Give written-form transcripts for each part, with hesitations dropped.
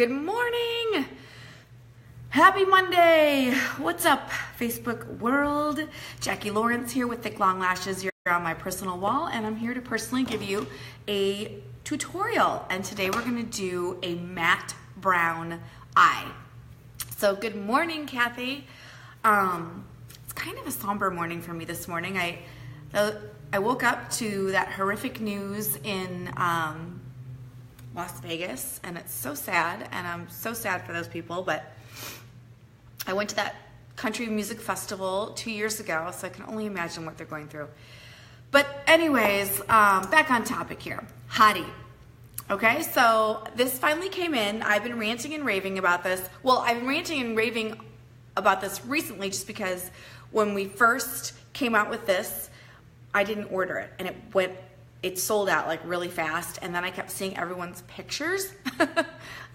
Good morning. Happy Monday. What's up, Facebook world? Jackie Lawrence here with Thick Long Lashes. You're on my personal wall, and I'm here to personally give you a tutorial. And today we're going to do a matte brown eye. So good morning, Kathy. It's kind of a somber morning for me this morning. I woke up to that horrific news in Las Vegas, and it's so sad, and I'm so sad for those people, but I went to that country music festival 2 years ago, so I can only imagine what they're going through. But anyways, back on topic here. Hottie. Okay, so this finally came in. I've been ranting and raving about this. Well, I've been ranting and raving about this recently just because when we first came out with this, I didn't order it, and it sold out like really fast, and then I kept seeing everyone's pictures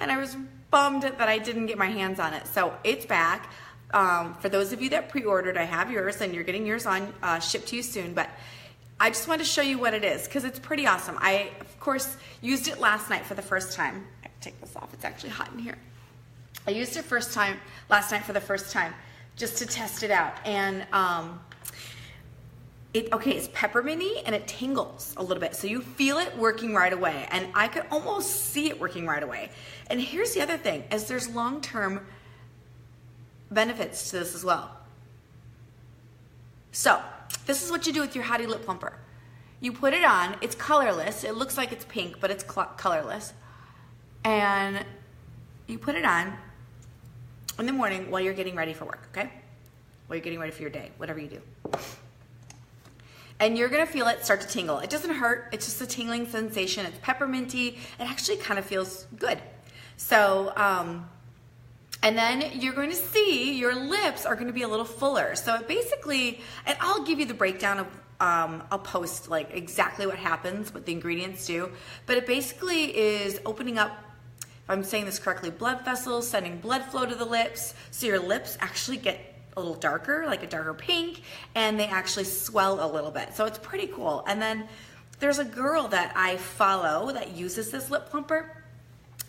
and I was bummed that I didn't get my hands on it. So it's back. For those of you that pre-ordered, I have yours, and you're getting yours on shipped to you soon, but I just wanted to show you what it is because it's pretty awesome. I, of course, used it last night for the first time. I can take this off. It's actually hot in here. I used it last night for the first time just to test it out, and it's pepperminty and it tingles a little bit. So you feel it working right away. And I could almost see it working right away. And here's the other thing, is there's long-term benefits to this as well. So this is what you do with your Hottie Lip Plumper. You put it on, it's colorless. It looks like it's pink, but it's colorless. And you put it on in the morning while you're getting ready for work, okay? While you're getting ready for your day, whatever you do. And you're gonna feel it start to tingle. It doesn't hurt, it's just a tingling sensation. It's pepperminty, it actually kind of feels good. So, and then you're going to see your lips are gonna be a little fuller. So it basically, and I'll give you the breakdown of, I'll post like exactly what happens, what the ingredients do, but it basically is opening up, if I'm saying this correctly, blood vessels, sending blood flow to the lips, so your lips actually get a little darker, like a darker pink, and they actually swell a little bit. So it's pretty cool. And then there's a girl that I follow that uses this lip plumper,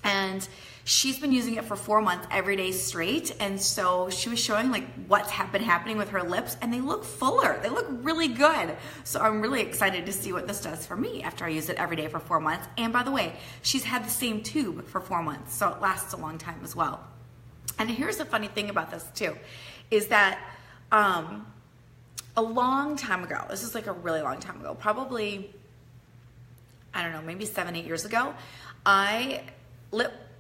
and she's been using it for 4 months every day straight. And so she was showing like what's been happening with her lips, and they look fuller. They look really good. So I'm really excited to see what this does for me after I use it every day for 4 months. And by the way, she's had the same tube for 4 months, so it lasts a long time as well. And here's the funny thing about this too, is that a long time ago, this is like a really long time ago, probably, I don't know, maybe 7-8 years ago,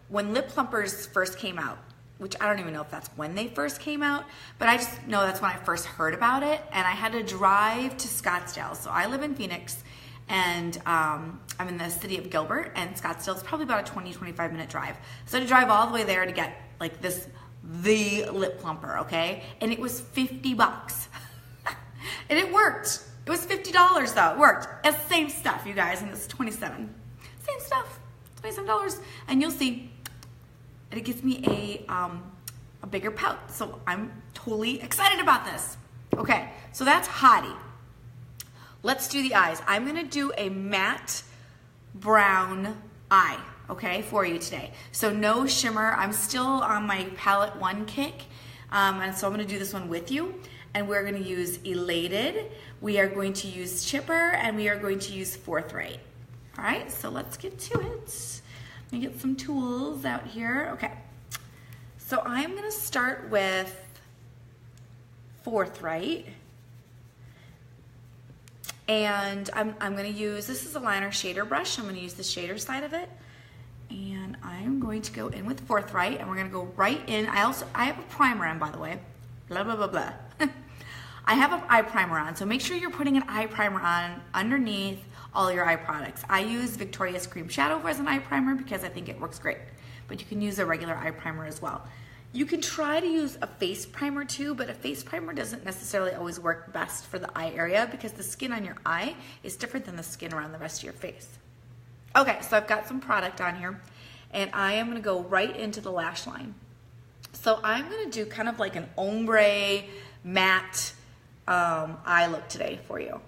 when lip plumpers first came out, which I don't even know if that's when they first came out, but I just know that's when I first heard about it, and I had to drive to Scottsdale. So I live in Phoenix, and I'm in the city of Gilbert, and Scottsdale is probably about a 20-25 minute drive. So I had to drive all the way there to get like the lip plumper, okay? And it was $50. And it worked. It was $50 though, it worked. It's the same stuff, you guys, and it's $27. Same stuff, $27. And you'll see, and it gives me a bigger pout. So I'm totally excited about this. Okay, so that's Hottie. Let's do the eyes. I'm gonna do a matte brown eye, okay, for you today. So no shimmer. I'm still on my palette 1 kick, and so I'm gonna do this one with you. And we're gonna use Elated, we are going to use Chipper, and we are going to use Forthright. All right, so let's get to it. Let me get some tools out here. Okay, so I'm gonna start with Forthright. And I'm gonna use, this is a liner shader brush. I'm gonna use the shader side of it. And I'm going to go in with Forthright, and we're gonna go right in. I have a primer on, by the way. Blah, blah, blah, blah. I have an eye primer on, so make sure you're putting an eye primer on underneath all your eye products. I use Victoria's Cream Shadow as an eye primer because I think it works great, but you can use a regular eye primer as well. You can try to use a face primer too, but a face primer doesn't necessarily always work best for the eye area because the skin on your eye is different than the skin around the rest of your face. Okay, so I've got some product on here, and I am gonna go right into the lash line. So I'm gonna do kind of like an ombre matte eye look today for you,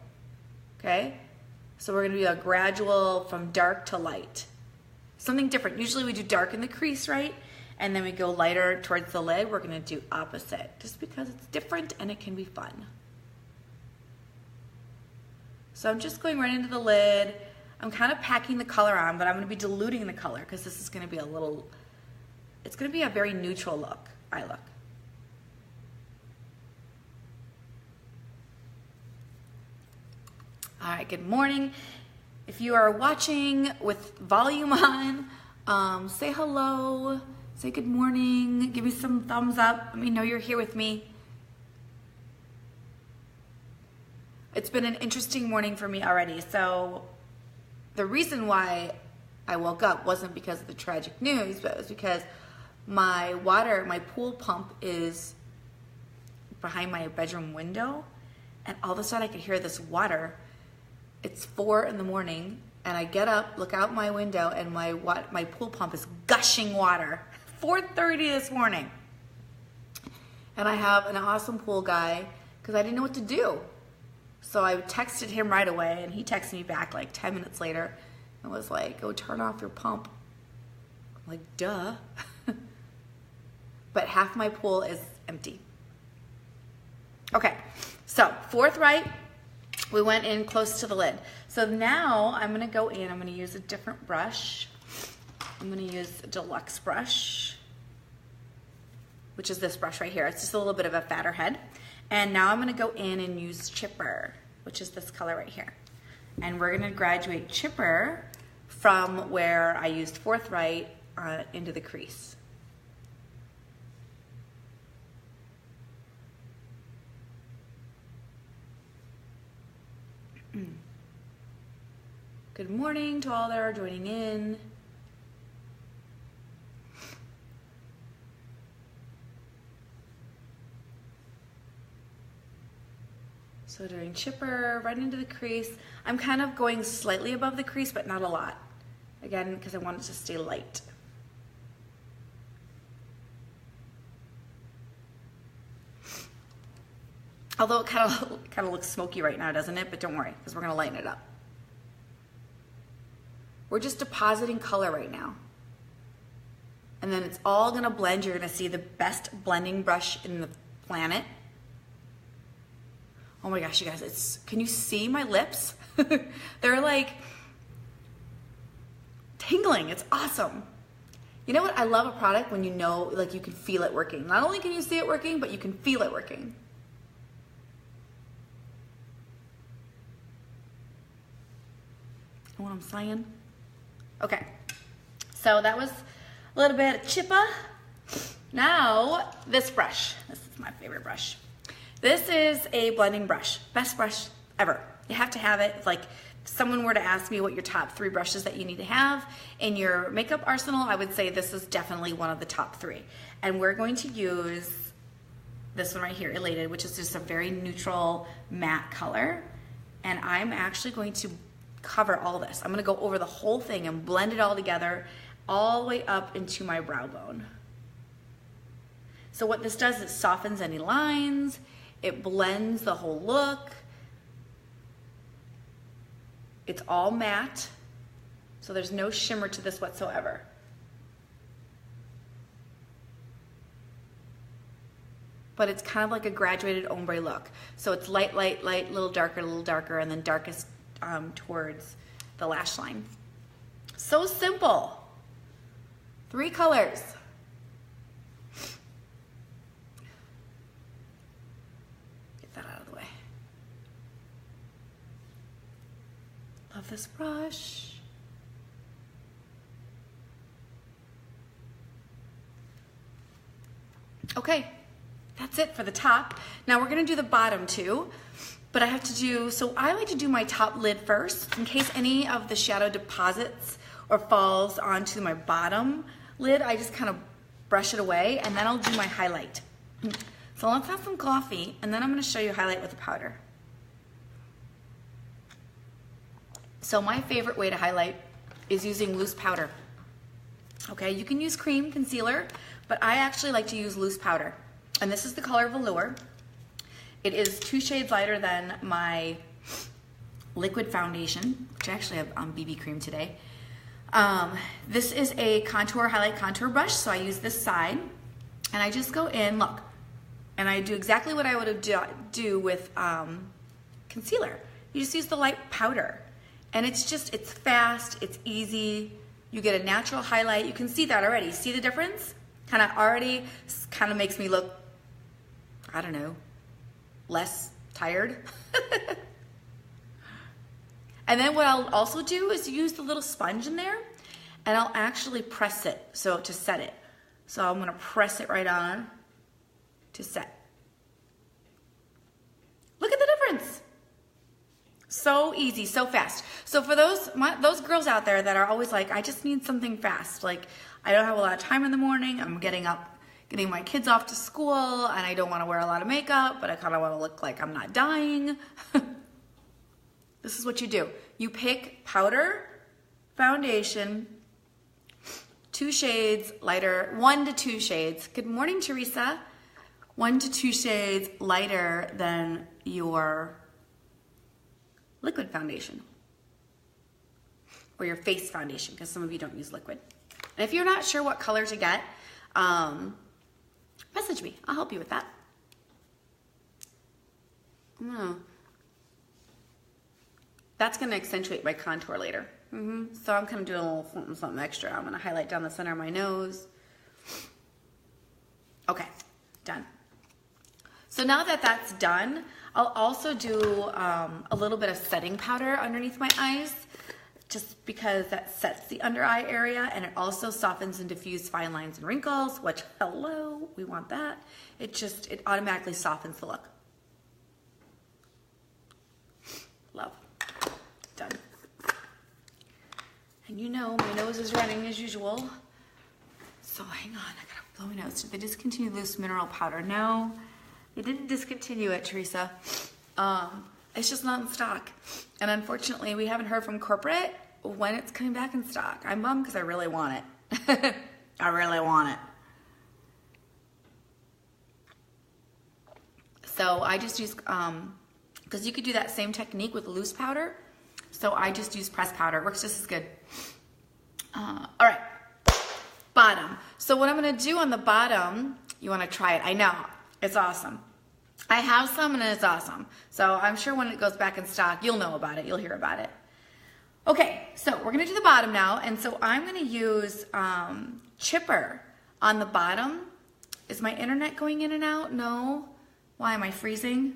okay? So we're gonna do a gradual from dark to light. something different. Usually we do dark in the crease, right? And then we go lighter towards the lid. We're gonna do opposite, just because it's different and it can be fun. So I'm just going right into the lid. I'm kind of packing the color on, but I'm gonna be diluting the color because this is gonna be it's gonna be a very neutral eye look. All right, good morning. If you are watching with volume on, say hello, say good morning, give me some thumbs up, let me know you're here with me. It's been an interesting morning for me already. So the reason why I woke up wasn't because of the tragic news, but it was because my pool pump is behind my bedroom window, and all of a sudden I could hear this water. It's 4 in the morning, and I get up, look out my window, and my pool pump is gushing water. 4:30 this morning. And I have an awesome pool guy, because I didn't know what to do. So I texted him right away, and he texted me back like 10 minutes later and was like, go turn off your pump. I'm like, duh. But half my pool is empty. Okay, so fourth right, we went in close to the lid. So now I'm gonna go in, I'm gonna use a different brush. I'm gonna use a deluxe brush, which is this brush right here. It's just a little bit of a fatter head. And now I'm gonna go in and use Chipper, which is this color right here. And we're gonna graduate Chipper from where I used fourth right into the crease. Good morning to all that are joining in. So doing Chipper right into the crease. I'm kind of going slightly above the crease, but not a lot. Again, because I want it to stay light. Although it kind of looks smoky right now, doesn't it? But don't worry, because we're gonna lighten it up. We're just depositing color right now. And then it's all gonna blend. You're gonna see the best blending brush in the planet. Oh my gosh, you guys, can you see my lips? They're like tingling, it's awesome. You know what, I love a product when you know, like you can feel it working. Not only can you see it working, but you can feel it working. Know what I'm saying? Okay, so that was a little bit of Chipper. Now, this brush. This is my favorite brush. This is a blending brush. Best brush ever. You have to have it. It's like if someone were to ask me what your top 3 brushes that you need to have in your makeup arsenal, I would say this is definitely one of the top 3. And we're going to use this one right here, Elated, which is just a very neutral matte color. And I'm actually going to cover all this. I'm gonna go over the whole thing and blend it all together all the way up into my brow bone. So what this does is softens any lines, it blends the whole look. It's all matte, so there's no shimmer to this whatsoever. But it's kind of like a graduated ombre look. So it's light, light, light, little darker, and then darkest towards the lash line. So simple. 3 colors. Get that out of the way. Love this brush. Okay, that's it for the top. Now we're gonna do the bottom too. But I have to do, so I like to do my top lid first in case any of the shadow deposits or falls onto my bottom lid. I just kind of brush it away and then I'll do my highlight. So let's have some coffee and then I'm gonna show you highlight with a powder. So my favorite way to highlight is using loose powder. Okay, you can use cream concealer, but I actually like to use loose powder. And this is the color Velour. It is 2 shades lighter than my liquid foundation, which I actually have BB cream today. This is a highlight contour brush, so I use this side, and I just go in, look, and I do exactly what I would do with concealer. You just use the light powder, and it's fast, it's easy. You get a natural highlight. You can see that already. See the difference? Kind of makes me look, I don't know, less tired. And then what I'll also do is use the little sponge in there, and I'll actually press it to set it. So I'm gonna press it right on to set. Look at the difference. So easy, so fast. So for those girls out there that are always like, I just need something fast. Like, I don't have a lot of time in the morning. I'm getting my kids off to school, and I don't want to wear a lot of makeup, but I kind of want to look like I'm not dying. This is what you do. You pick powder, foundation, 2 shades lighter, 1 to 2 shades. Good morning, Teresa. 1 to 2 shades lighter than your liquid foundation or your face foundation, because some of you don't use liquid. And if you're not sure what color to get, message me. I'll help you with that. That's going to accentuate my contour later. So I'm kind of doing a little something extra. I'm going to highlight down the center of my nose. Okay, done. So now that that's done, I'll also do a little bit of setting powder underneath my eyes, just because that sets the under eye area, and it also softens and diffuses fine lines and wrinkles, which, hello, we want that. It automatically softens the look. Love. Done. And you know, my nose is running as usual. So hang on, I gotta blow my nose. Did they discontinue loose mineral powder? No, they didn't discontinue it, Teresa. It's just not in stock. And unfortunately, we haven't heard from corporate when it's coming back in stock. I'm bummed because I really want it. I really want it. So I just use, because you could do that same technique with loose powder. So I just use pressed powder. It works just as good. All right, bottom. So what I'm gonna do on the bottom, you wanna try it. I know, it's awesome. I have some and it's awesome. So I'm sure when it goes back in stock, you'll know about it, you'll hear about it. Okay, so we're gonna do the bottom now. And so I'm gonna use chipper on the bottom. Is my internet going in and out? No. Why am I freezing?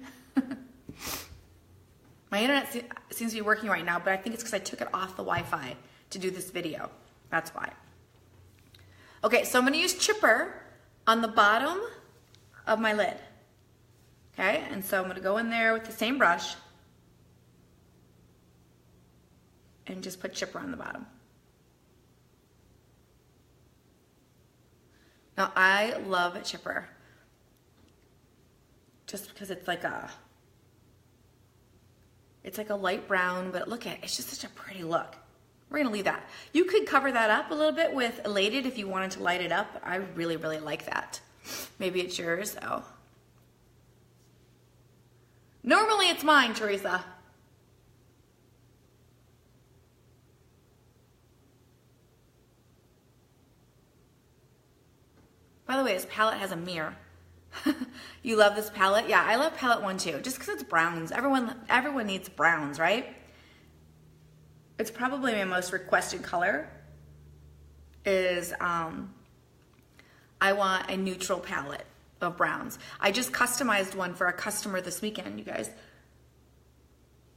My internet seems to be working right now, but I think it's because I took it off the Wi-Fi to do this video. That's why. Okay, so I'm gonna use chipper on the bottom of my lid. Okay, and so I'm gonna go in there with the same brush and just put chipper on the bottom. Now I love chipper just because it's like a light brown, but look at it, it's just such a pretty look. We're gonna leave that. You could cover that up a little bit with Elated if you wanted to light it up, but I really, really like that. Maybe it's yours, oh. Normally it's mine, Teresa. By the way, this palette has a mirror. You love this palette? Yeah, I love palette 1 too, just because it's browns. Everyone needs browns, right? It's probably my most requested color is I want a neutral palette of browns. I just customized one for a customer this weekend, you guys,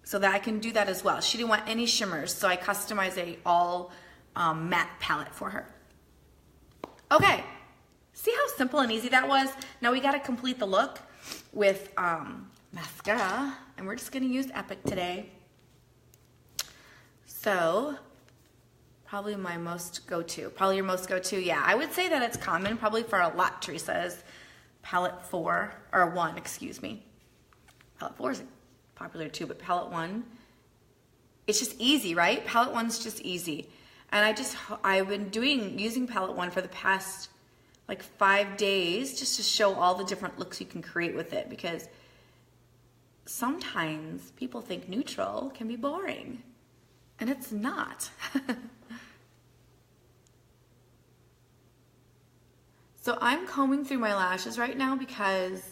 so that I can do that as well. She didn't want any shimmers, so I customized a all matte palette for her. Okay, see how simple and easy that was? Now we gotta complete the look with mascara, and we're just gonna use Epic today. So, probably my most go-to. Probably your most go-to, yeah. I would say that it's common, probably for a lot, Teresa, is palette 4, or 1, excuse me. Palette 4 is popular too, but palette 1, it's just easy, right? Palette 1's just easy. And I've been using palette 1 for the past like 5 days just to show all the different looks you can create with it, because sometimes people think neutral can be boring. And it's not. So I'm combing through my lashes right now because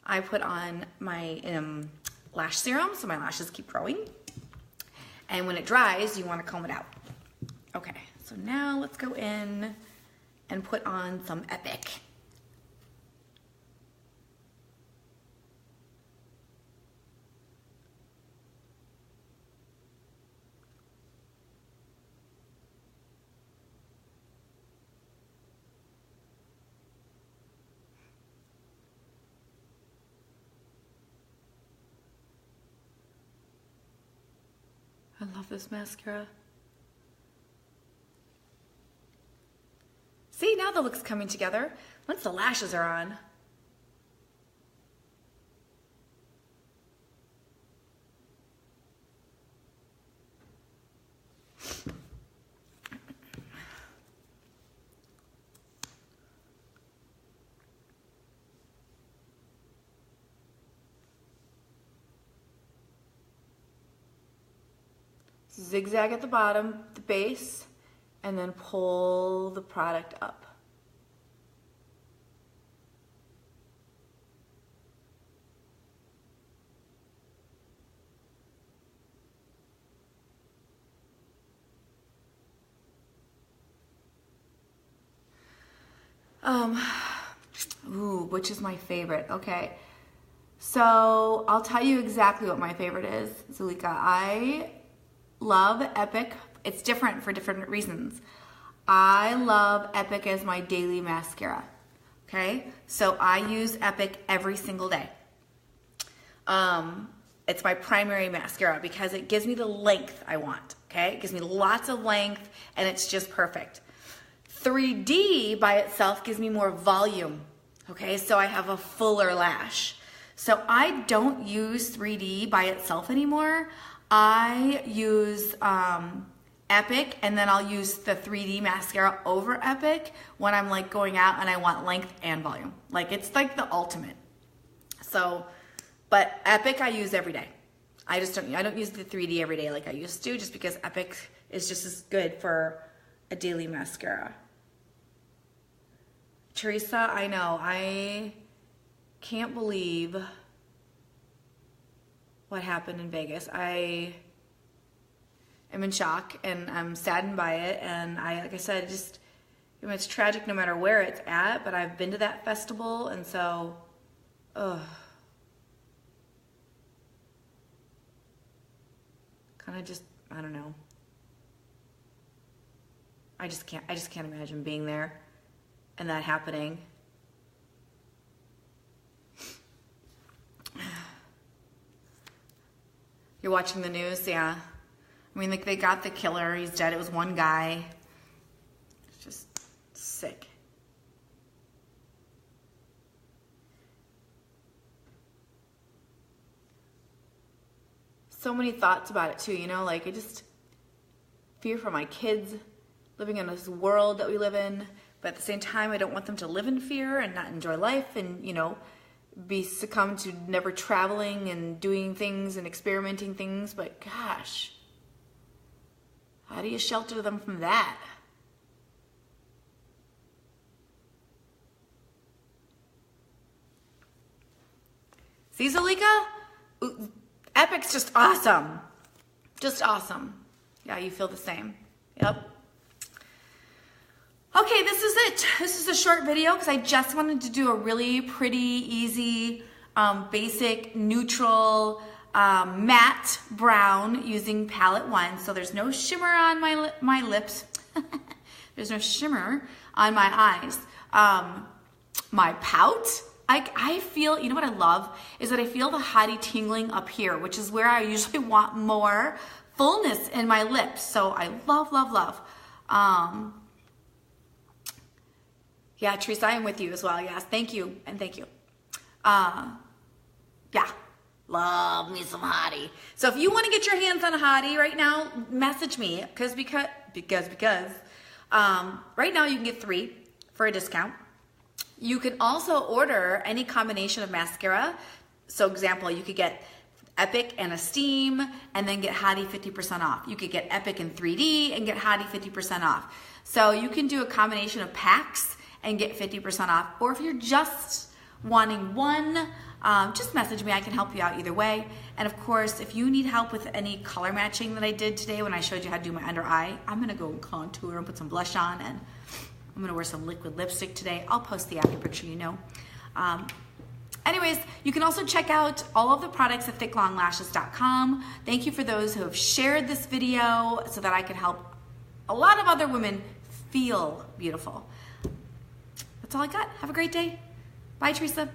I put on my lash serum so my lashes keep growing. And when it dries, you want to comb it out. Okay, so now let's go in and put on some Epic. I love this mascara. See, now the look's coming together once the lashes are on. Zigzag at the bottom, the base, and then pull the product up. Which is my favorite? Okay, so I'll tell you exactly what my favorite is, Zulika. I love Epic. It's different for different reasons. I love Epic as my daily mascara. Okay, so I use Epic every single day. It's my primary mascara because it gives me the length I want. Okay, it gives me lots of length and it's just perfect. 3D by itself gives me more volume. Okay, so I have a fuller lash. So I don't use 3D by itself anymore. I use Epic, and then I'll use the 3D mascara over Epic when I'm like going out and I want length and volume. Like it's like the ultimate. So, but Epic I use every day. I don't use the 3D every day like I used to, just because Epic is just as good for a daily mascara. Teresa, I know, I can't believe what happened in Vegas. I am in shock and I'm saddened by it, and like I said, just, you know, it's tragic no matter where it's at, but I've been to that festival, and so, kind of just, I don't know. I just can't imagine being there and that happening. You're watching the news? Yeah. I mean, like, they got the killer. He's dead. It was one guy. It's just sick. So many thoughts about it, too, you know? Like, I just fear for my kids living in this world that we live in. But at the same time, I don't want them to live in fear and not enjoy life and, you know, be succumb to never traveling and doing things and experimenting things. But gosh, how do you shelter them from that? See, Zulika? Epic's just awesome. Just awesome. Yeah, you feel the same. Yep. Okay, this is it. This is a short video because I just wanted to do a really pretty, easy, basic, neutral, matte brown using palette 1. So there's no shimmer on my lips. There's no shimmer on my eyes. My pout, I feel, you know what I love is that I feel the Hottie tingling up here, which is where I usually want more fullness in my lips. So I love, love, love. Yeah, Teresa, I am with you as well. Yes, thank you, and thank you. Yeah, love me some Hottie. So if you want to get your hands on a Hottie right now, message me, because right now you can get 3 for a discount. You can also order any combination of mascara. So example, you could get Epic and Esteem, and then get Hottie 50% off. You could get Epic and 3D and get Hottie 50% off. So you can do a combination of packs and get 50% off. Or if you're just wanting one, just message me. I can help you out either way. And of course, if you need help with any color matching that I did today when I showed you how to do my under eye, I'm gonna go contour and put some blush on, and I'm gonna wear some liquid lipstick today. I'll post the after picture, you know. Anyways, you can also check out all of the products at thicklonglashes.com. Thank you for those who have shared this video so that I can help a lot of other women feel beautiful. That's all I got. Have a great day. Bye, Teresa.